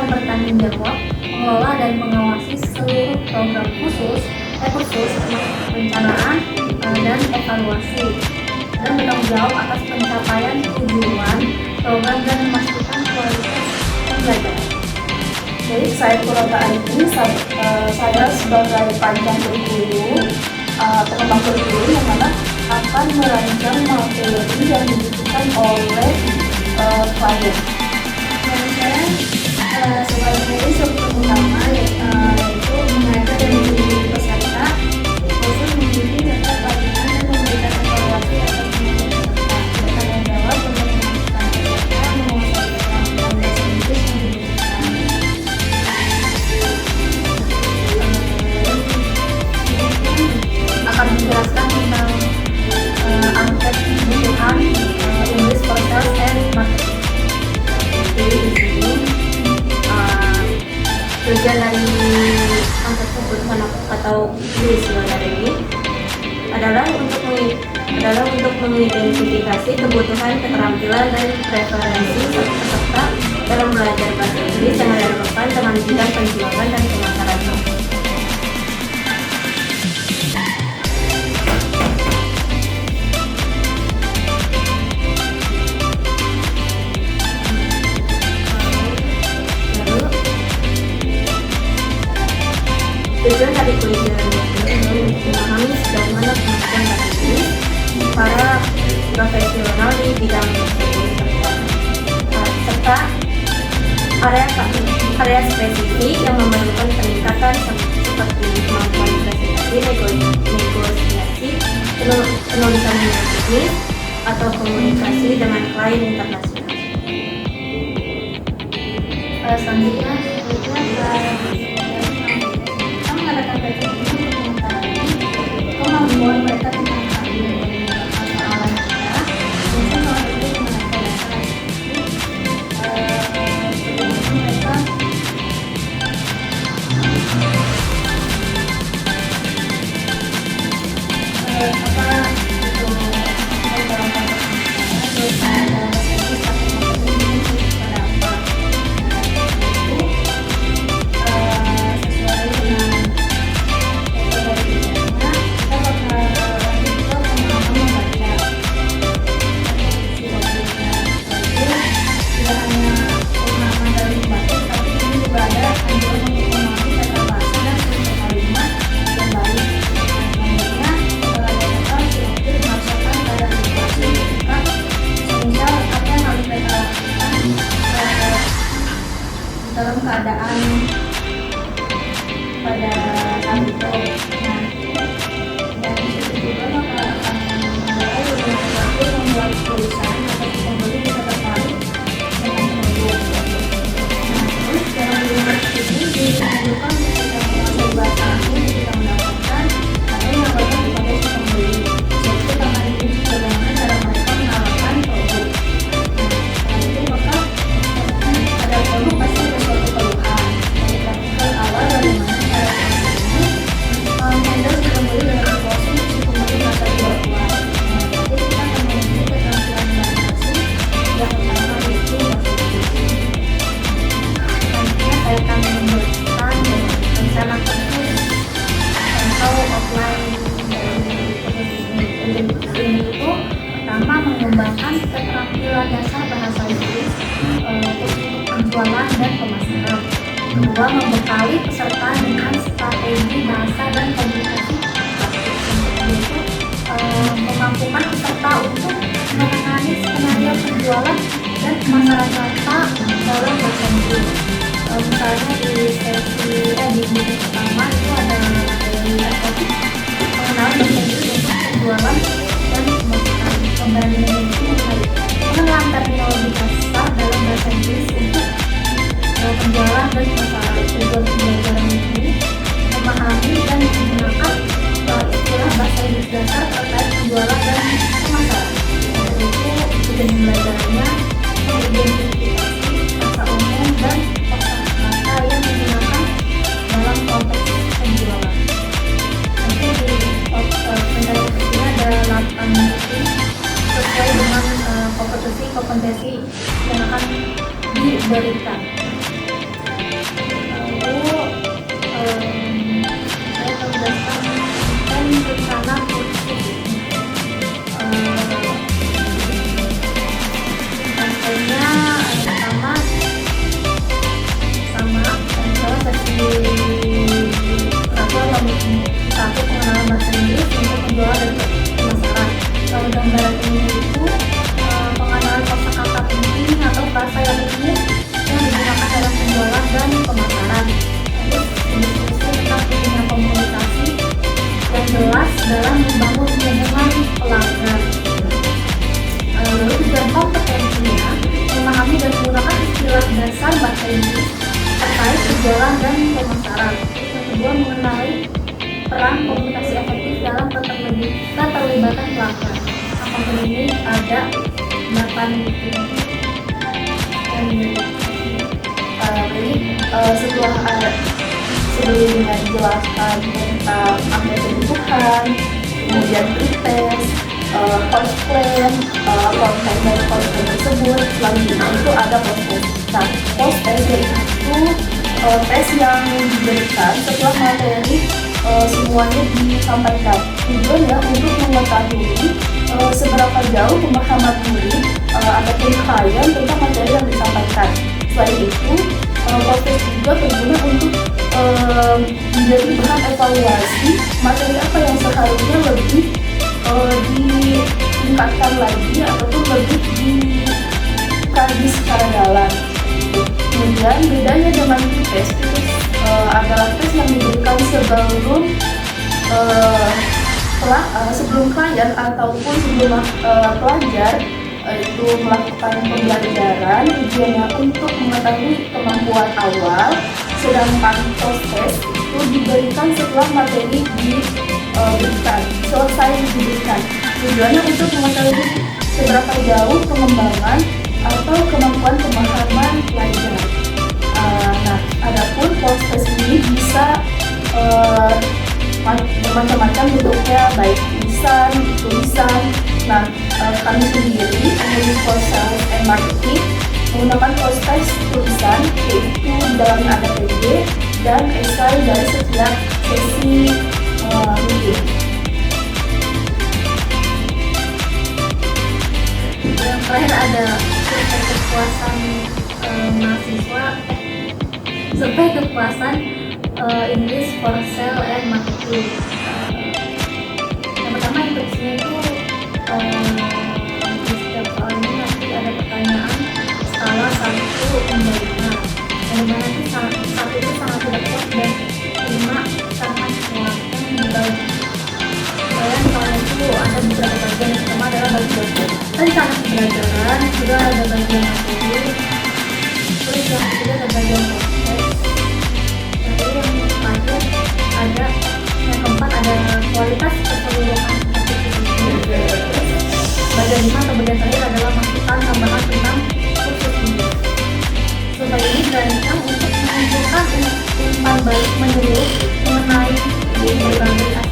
bertanggung jawab mengelola dan mengawasi seluruh program kursus, perencanaan, dan evaluasi, dan bertanggung jawab atas pencapaian tujuan program dan memastikan kualitas pembelajaran. Jadi saya Purata ini saya sebagai perancang kurikulum, pengembang kurikulum yang mana akan merancang materi yang dibutuhkan oleh klien. Dan saya sebagai struktur utama yaitu mengajar dan mendidik peserta, khusus membimbing serta pelatihan dan memberikan evaluasi atas kemampuan peserta, bertanggung jawab untuk memastikan peserta menguasai keterampilan bahasa Inggris yang dibutuhkan. Akan menjelaskan tentang angket kebutuhan English for Sales and Marketing. Jadi di sini tujuan dari angket kebutuhan atau visual dari ini adalah untuk mengidentifikasi kebutuhan, keterampilan, dan preferensi peserta dalam belajar bahasa Inggris yang relevan dengan bidang penjualan dan pemasaran. Tujuan dari kuliah ini untuk memahami sejauh mana kemampuan bahasa Inggris para profesional di bidang tersebut serta area spesifik yang memerlukan peningkatan seperti kemampuan presentasi, negosiasi, penulisan bisnis, atau komunikasi dengan klien internasional. Selanjutnya mengadakan kajian ini untuk mengetahui kemampuan mereka tentang keahlian dan persoalan kita, dan salah satu mengenai dasar mereka dalam keadaan pada saat itu. Dan disitu juga maka akan memulai membuat tulisan atau pembeli bisa tertarik dengan produk. Terus dalam lingkungan ini dianjurkan ketika menguasai bahasa asing ketika mendapatkan atau mengabarkan kepada si pembeli. Jadi karena ini juga bagaimana cara mereka menawarkan produk. Setelah itu maka ada produk pasti ada suatu keluhan. Dari praktikal awal bagaimana cara ini handle si pembeli dengan situasi si pembeli merasa tidak puas. Nanti kita akan menguji keterampilan bahasa asing yang pertama yaitu bahasa Inggris. Selanjutnya saya akan memberikan rencana kursus atau offline dari kursus ini. Ini itu pertama mengembangkan keterampilan dasar bahasa Inggris untuk penjualan dan pemasaran. Kedua, membekali peserta dengan strategi bahasa dan komunikasi praktis. Yaitu memampukan peserta untuk menangani skenario penjualan dan pemasaran data dalam bahasa Inggris. Misalnya di sesi di buku pertama itu ada materi pengenalan bahasa Inggris untuk penjualan dan pemasaran. Pembandingan itu mengenal terminologi dasar dalam bahasa Inggris untuk penjualan dan pemasaran. Tujuan pembelajaran ini memahami dan menggunakan istilah bahasa Inggris dasar terkait penjualan dan pemasaran. Itu tujuan pembelajarannya mengidentifikasi kata umum dan kata yang digunakan dalam konteks penjualan. Nanti di penjelasan ini ada 8 titik sesuai dengan kompetensi yang akan diberikan. gambaran ini itu pengenalan kosakata penting atau frasa yang umum yang digunakan dalam penjualan dan pemasaran. Terus diskusi tentang pentingnya komunikasi yang jelas dalam membangun hubungan pelanggan. Lalu tujuan kompetensinya memahami dan menggunakan istilah dasar bahasa Inggris terkait penjualan dan pemasaran. Yang kedua, mengenali peran komunikasi efektif dalam keterlibatan pelanggan. Komponen ini ada 8 titik. Jadi sebelumnya dijelaskan tentang apa kebutuhan, kemudian pretest, cost plan, konten dari konten tersebut. Selanjutnya itu ada post test. Nah, post test yaitu tes yang diberikan setelah materi semuanya disampaikan. Tujuannya untuk mengetahui seberapa jauh pemahaman murid ataupun klien tentang materi yang disampaikan. Selain itu, post test juga berguna untuk menjadi bahan evaluasi materi apa yang seharusnya lebih ditingkatkan lagi ataupun lebih dikaji secara dalam. Kemudian bedanya dengan tes itu adalah tes yang diberikan sebelum klien ataupun sebelum pelajar itu melakukan pembelajaran. Tujuannya untuk mengetahui kemampuan awal, sedangkan post test itu diberikan setelah materi selesai diberikan. Tujuannya untuk mengetahui seberapa jauh pengembangan atau kemampuan pemahaman pelajar. Nah, adapun post test ini bisa bermacam-macam bentuknya, baik tulisan. Nah, kami sendiri English for Sales and Marketing menggunakan post test tulisan, yaitu di dalamnya ada PJ dan esai dari setiap sesi meeting. Yang terakhir ada survei kepuasan English for Sales and Marketing. Yang pertama instruksinya itu di setiap soal ini nanti ada pertanyaan skala 1 hingga 5. Yang dimana itu 1 itu sangat tidak puas dan 5 sangat memuaskan dibagi. Kemudian soal itu ada beberapa bagian. Yang pertama adalah bagian rencana pembelajaran, juga ada bagian materi, terus yang ketiga ada bagian proses. Yang terakhir ada yang keempat ada kualitas keseluruhan aktivitas. Bagian 5 atau bagian terakhir adalah masukan tambahan tentang kursus ini. Survei ini dirancang untuk mengumpulkan umpan balik menyeluruh mengenai berbagai